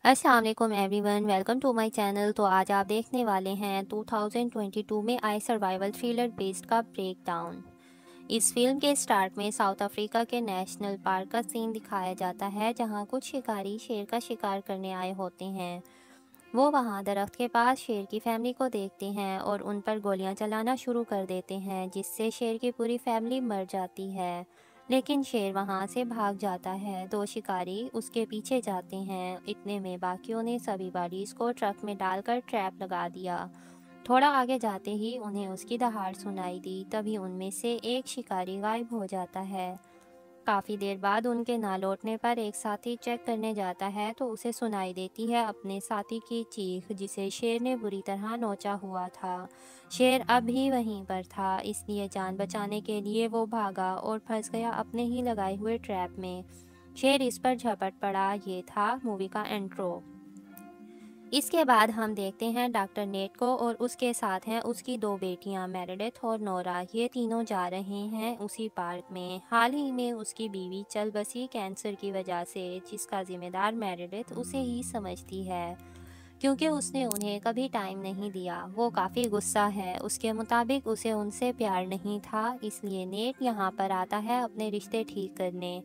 अस्सलाम वालेकुम everyone, welcome to my channel. तो आज आप देखने वाले हैं 2022 में आई सर्वाइवल थ्रिलर बेस्ड का ब्रेक डाउन। इस फिल्म के स्टार्ट में साउथ अफ्रीका के नेशनल पार्क का सीन दिखाया जाता है, जहां कुछ शिकारी शेर का शिकार करने आए होते हैं। वो वहां दरख्त के पास शेर की फैमिली को देखते हैं और उन पर गोलियां चलाना शुरू कर देते हैं, जिससे शेर की पूरी फैमिली मर जाती है। लेकिन शेर वहां से भाग जाता है। दो शिकारी उसके पीछे जाते हैं। इतने में बाकियों ने सभी बॉडीज को ट्रक में डालकर ट्रैप लगा दिया। थोड़ा आगे जाते ही उन्हें उसकी दहाड़ सुनाई दी। तभी उनमें से एक शिकारी गायब हो जाता है। काफ़ी देर बाद उनके ना लौटने पर एक साथी चेक करने जाता है तो उसे सुनाई देती है अपने साथी की चीख, जिसे शेर ने बुरी तरह नोचा हुआ था। शेर अब भी वहीं पर था, इसलिए जान बचाने के लिए वो भागा और फंस गया अपने ही लगाए हुए ट्रैप में। शेर इस पर झपट पड़ा। ये था मूवी का इंट्रो। इसके बाद हम देखते हैं डॉक्टर नेट को और उसके साथ हैं उसकी दो बेटियां मेरेडिथ और नोरा। ये तीनों जा रहे हैं उसी पार्क में। हाल ही में उसकी बीवी चल बसी कैंसर की वजह से, जिसका जिम्मेदार मेरेडिथ उसे ही समझती है, क्योंकि उसने उन्हें कभी टाइम नहीं दिया। वो काफ़ी गुस्सा है। उसके मुताबिक उसे उनसे प्यार नहीं था, इसलिए नेट यहाँ पर आता है अपने रिश्ते ठीक करने।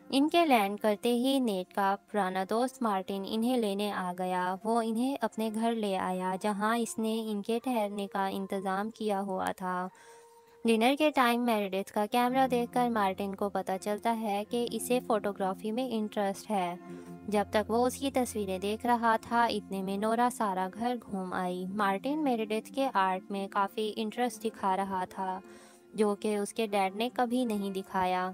इनके लैंड करते ही नेट का पुराना दोस्त मार्टिन इन्हें लेने आ गया। वो इन्हें अपने घर ले आया, जहां इसने इनके ठहरने का इंतज़ाम किया हुआ था। डिनर के टाइम मेरेडिथ का कैमरा देखकर मार्टिन को पता चलता है कि इसे फोटोग्राफी में इंटरेस्ट है। जब तक वो उसकी तस्वीरें देख रहा था, इतने में नोरा सारा घर घूम आई। मार्टिन मेरेडिथ के आर्ट में काफ़ी इंटरेस्ट दिखा रहा था, जो कि उसके डैड ने कभी नहीं दिखाया।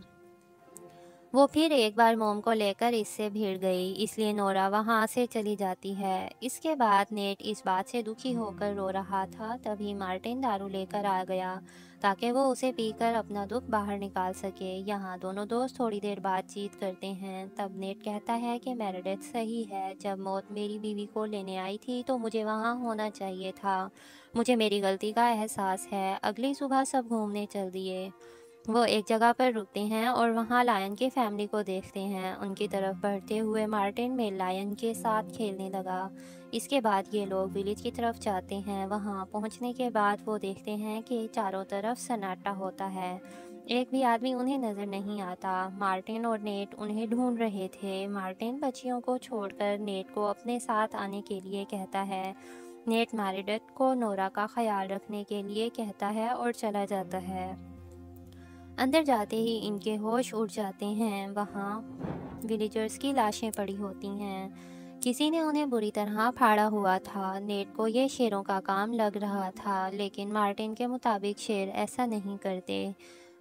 वो फिर एक बार मोम को लेकर इससे भिड़ गई, इसलिए नोरा वहाँ से चली जाती है। इसके बाद नेट इस बात से दुखी होकर रो रहा था। तभी मार्टिन दारू लेकर आ गया ताकि वो उसे पीकर अपना दुख बाहर निकाल सके। यहाँ दोनों दोस्त थोड़ी देर बातचीत करते हैं। तब नेट कहता है कि मेरेडिथ सही है, जब मौत मेरी बीवी को लेने आई थी तो मुझे वहाँ होना चाहिए था। मुझे मेरी गलती का एहसास है। अगली सुबह सब घूमने चल दिए। वो एक जगह पर रुकते हैं और वहाँ लायन की फैमिली को देखते हैं। उनकी तरफ बढ़ते हुए मार्टिन में लायन के साथ खेलने लगा। इसके बाद ये लोग विलेज की तरफ जाते हैं। वहाँ पहुँचने के बाद वो देखते हैं कि चारों तरफ सन्नाटा होता है। एक भी आदमी उन्हें नज़र नहीं आता। मार्टिन और नेट उन्हें ढूंढ रहे थे। मार्टिन बच्चियों को छोड़कर नेट को अपने साथ आने के लिए कहता है। नेट मेरेडिथ को नोरा का ख्याल रखने के लिए कहता है और चला जाता है। अंदर जाते ही इनके होश उड़ जाते हैं। वहाँ विलेजर्स की लाशें पड़ी होती हैं। किसी ने उन्हें बुरी तरह फाड़ा हुआ था। नेट को ये शेरों का काम लग रहा था, लेकिन मार्टिन के मुताबिक शेर ऐसा नहीं करते।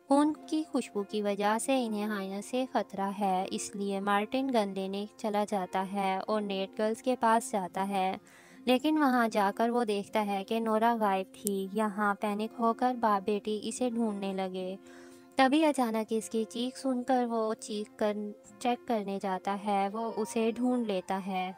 खून की खुशबू की वजह से इन्हें हाइना से खतरा है, इसलिए मार्टिन गन लेने चला जाता है और नेट गर्ल्स के पास जाता है। लेकिन वहां जाकर वो देखता है कि नोरा गायब थी। यहाँ पैनिक होकर बाप बेटी इसे ढूंढने लगे। तभी अचानक इसकी चीख सुनकर वो चीख कर चेक करने जाता है। वो उसे ढूंढ लेता है।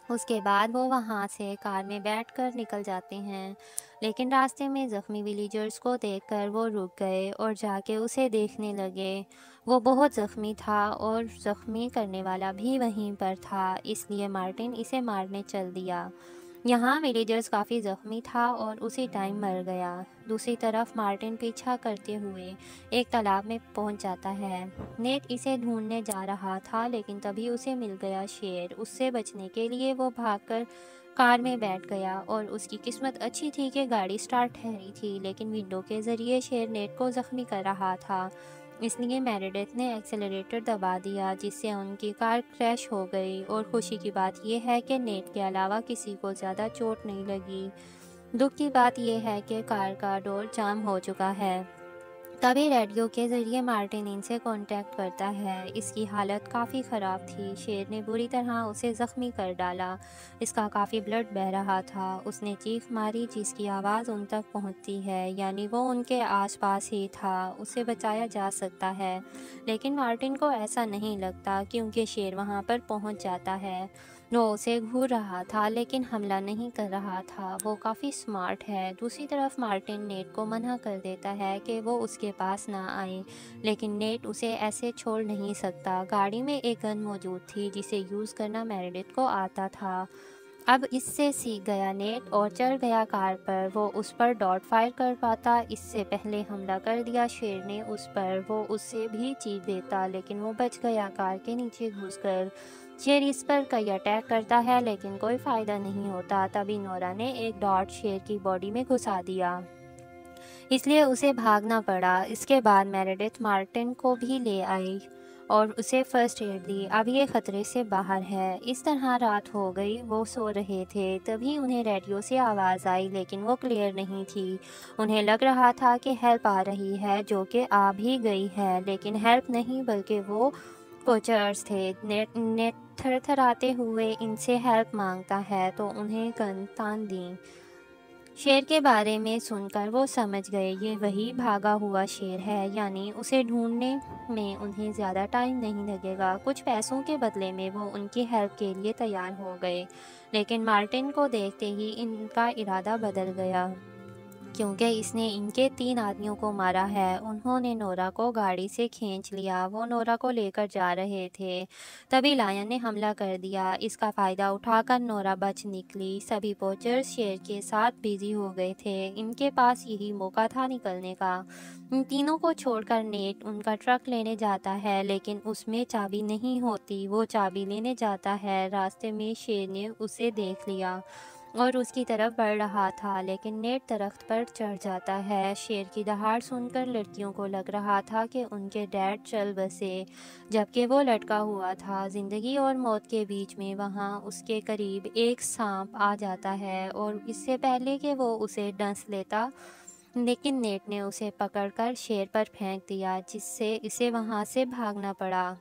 उसके बाद वो वहाँ से कार में बैठकर निकल जाते हैं। लेकिन रास्ते में ज़ख्मी विलेजर्स को देखकर वो रुक गए और जाके उसे देखने लगे। वो बहुत ज़ख्मी था और ज़ख्मी करने वाला भी वहीं पर था, इसलिए मार्टिन इसे मारने चल दिया। यहाँ विलेजर्स काफ़ी ज़ख्मी था और उसी टाइम मर गया। दूसरी तरफ मार्टिन पीछा करते हुए एक तालाब में पहुंच जाता है। नेट इसे ढूंढने जा रहा था, लेकिन तभी उसे मिल गया शेर। उससे बचने के लिए वो भागकर कार में बैठ गया और उसकी किस्मत अच्छी थी कि गाड़ी स्टार्ट ठहरी थी, लेकिन विंडो के ज़रिए शेर नेट को ज़ख्मी कर रहा था। इसलिए मेरेडिथ ने एक्सेलरेटर दबा दिया, जिससे उनकी कार क्रैश हो गई। और खुशी की बात यह है कि नेट के अलावा किसी को ज़्यादा चोट नहीं लगी। दुख की बात यह है कि कार का डोर जाम हो चुका है। तभी रेडियो के ज़रिए मार्टिन इनसे कांटेक्ट करता है। इसकी हालत काफ़ी ख़राब थी। शेर ने बुरी तरह उसे ज़ख्मी कर डाला। इसका काफ़ी ब्लड बह रहा था। उसने चीख मारी, जिसकी आवाज़ उन तक पहुंचती है, यानी वो उनके आसपास ही था। उसे बचाया जा सकता है, लेकिन मार्टिन को ऐसा नहीं लगता, क्योंकि शेर वहां पर पहुंच जाता है। वो उसे घूर रहा था लेकिन हमला नहीं कर रहा था। वो काफ़ी स्मार्ट है। दूसरी तरफ मार्टिन नेट को मना कर देता है कि वो उसके पास ना आए, लेकिन नेट उसे ऐसे छोड़ नहीं सकता। गाड़ी में एक गन मौजूद थी जिसे यूज़ करना मेरेडिथ को आता था। अब इससे सीख गया नेट और चढ़ गया कार पर। वो उस पर डॉट फायर कर पाता। इससे पहले हमला कर दिया शेर ने उस पर। वो उससे भी चीर देता लेकिन वो बच गया कार के नीचे घुसकर। शेर इस पर कई अटैक करता है लेकिन कोई फ़ायदा नहीं होता। तभी नोरा ने एक डॉट शेर की बॉडी में घुसा दिया, इसलिए उसे भागना पड़ा। इसके बाद मेरेडिथ मार्टिन को भी ले आई और उसे फर्स्ट एड दी। अब ये खतरे से बाहर है। इस तरह रात हो गई। वो सो रहे थे, तभी उन्हें रेडियो से आवाज़ आई लेकिन वो क्लियर नहीं थी। उन्हें लग रहा था कि हेल्प आ रही है, जो कि आ भी गई है, लेकिन हेल्प नहीं बल्कि वो पोचर्स थे। नेट थरथराते हुए इनसे हेल्प मांगता है तो उन्हें गन तान दी। शेर के बारे में सुनकर वो समझ गए ये वही भागा हुआ शेर है, यानी उसे ढूंढने में उन्हें ज़्यादा टाइम नहीं लगेगा। कुछ पैसों के बदले में वो उनकी हेल्प के लिए तैयार हो गए, लेकिन मार्टिन को देखते ही इनका इरादा बदल गया, क्योंकि इसने इनके 3 आदमियों को मारा है। उन्होंने नोरा को गाड़ी से खींच लिया। वो नोरा को लेकर जा रहे थे, तभी लायन ने हमला कर दिया। इसका फ़ायदा उठाकर नोरा बच निकली। सभी पोचर्स शेर के साथ बिजी हो गए थे। इनके पास यही मौका था निकलने का। इन तीनों को छोड़कर नेट उनका ट्रक लेने जाता है, लेकिन उसमें चाबी नहीं होती। वो चाबी लेने जाता है, रास्ते में शेर ने उसे देख लिया और उसकी तरफ बढ़ रहा था, लेकिन नेट दरख्त पर चढ़ जाता है। शेर की दहाड़ सुनकर लड़कियों को लग रहा था कि उनके डैड चल बसे, जबकि वो लटका हुआ था। ज़िंदगी और मौत के बीच में वहाँ उसके करीब एक सांप आ जाता है और इससे पहले कि वो उसे डंस लेता, लेकिन नेट ने उसे पकड़कर शेर पर फेंक दिया, जिससे इसे वहाँ से भागना पड़ा।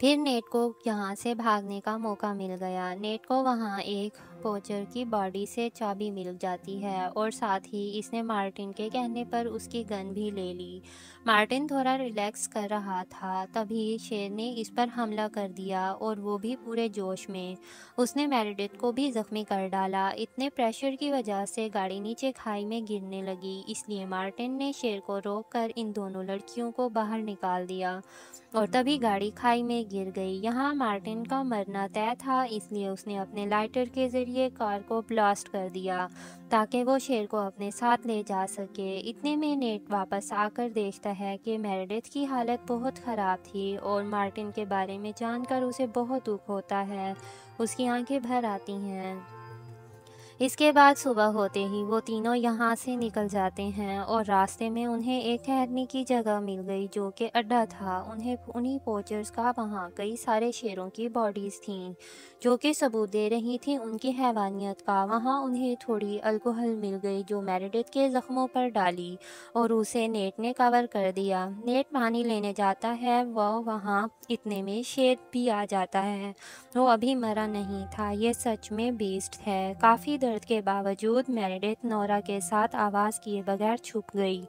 फिर नेट को यहाँ से भागने का मौका मिल गया। नेट को वहाँ एक पोचर की बॉडी से चाबी मिल जाती है और साथ ही इसने मार्टिन के कहने पर उसकी गन भी ले ली। मार्टिन थोड़ा रिलैक्स कर रहा था, तभी शेर ने इस पर हमला कर दिया और वो भी पूरे जोश में। उसने मेरेडिथ को भी जख्मी कर डाला। इतने प्रेशर की वजह से गाड़ी नीचे खाई में गिरने लगी, इसलिए मार्टिन ने शेर को रोककर इन दोनों लड़कियों को बाहर निकाल दिया और तभी गाड़ी खाई में गिर गई। यहाँ मार्टिन का मरना तय था, इसलिए उसने अपने लाइटर के ज़रिए कार को ब्लास्ट कर दिया ताकि वो शेर को अपने साथ ले जा सके। इतने में नेट वापस आकर देखता है कि मेरेडिथ की हालत बहुत ख़राब थी और मार्टिन के बारे में जानकर उसे बहुत दुख होता है। उसकी आंखें भर आती हैं। इसके बाद सुबह होते ही वो तीनों यहाँ से निकल जाते हैं और रास्ते में उन्हें एक ठहरने की जगह मिल गई, जो कि अड्डा था। उन्हें उन्हीं पोचर्स का वहाँ कई सारे शेरों की बॉडीज़ थीं, जो कि सबूत दे रही थी उनकी हैवानियत का। वहाँ उन्हें थोड़ी अल्कोहल मिल गई, जो मेरेडिथ के ज़ख्मों पर डाली और उसे नेट ने कवर कर दिया। नेट पानी लेने जाता है, वह वहाँ इतने में शेर भी आ जाता है। वो अभी मरा नहीं था, ये सच में बीस्ट है। काफ़ी दर्द के बावजूद मेरेडिथ नोरा के साथ आवाज़ किए बगैर छुप गई,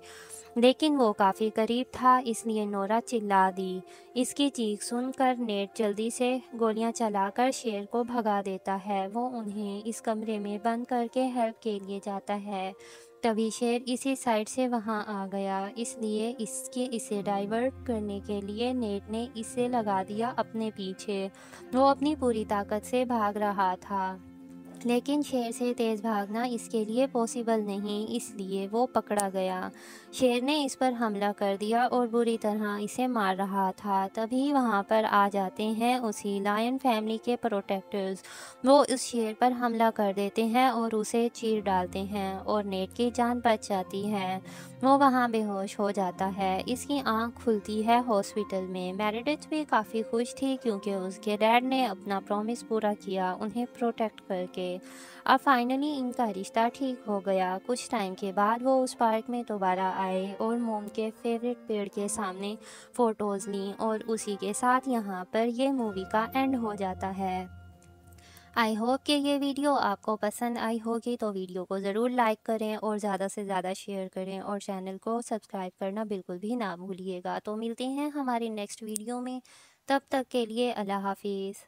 लेकिन वो काफ़ी करीब था, इसलिए नोरा चिल्ला दी। इसकी चीख सुनकर नेट जल्दी से गोलियां चलाकर शेर को भगा देता है। वो उन्हें इस कमरे में बंद करके हेल्प के लिए जाता है। तभी शेर इसी साइड से वहां आ गया, इसलिए इसे डाइवर्ट करने के लिए नेट ने इसे लगा दिया अपने पीछे। वो अपनी पूरी ताकत से भाग रहा था, लेकिन शेर से तेज़ भागना इसके लिए पॉसिबल नहीं, इसलिए वो पकड़ा गया। शेर ने इस पर हमला कर दिया और बुरी तरह इसे मार रहा था। तभी वहाँ पर आ जाते हैं उसी लायन फैमिली के प्रोटेक्टर्स। वो इस शेर पर हमला कर देते हैं और उसे चीर डालते हैं और नेट की जान बच जाती है। वो वहाँ बेहोश हो जाता है। इसकी आंख खुलती है हॉस्पिटल में। मेरेडिथ भी काफ़ी खुश थी, क्योंकि उसके डैड ने अपना प्रॉमिस पूरा किया उन्हें प्रोटेक्ट करके। अब फाइनली इनका रिश्ता ठीक हो गया। कुछ टाइम के बाद वो उस पार्क में दोबारा आए और मोम के फेवरेट पेड़ के सामने फ़ोटोज़ ली, और उसी के साथ यहाँ पर ये मूवी का एंड हो जाता है। आई होप कि ये वीडियो आपको पसंद आई होगी, तो वीडियो को ज़रूर लाइक करें और ज़्यादा से ज़्यादा शेयर करें और चैनल को सब्सक्राइब करना बिल्कुल भी ना भूलिएगा। तो मिलते हैं हमारी नेक्स्ट वीडियो में, तब तक के लिए अल्लाह हाफिज़।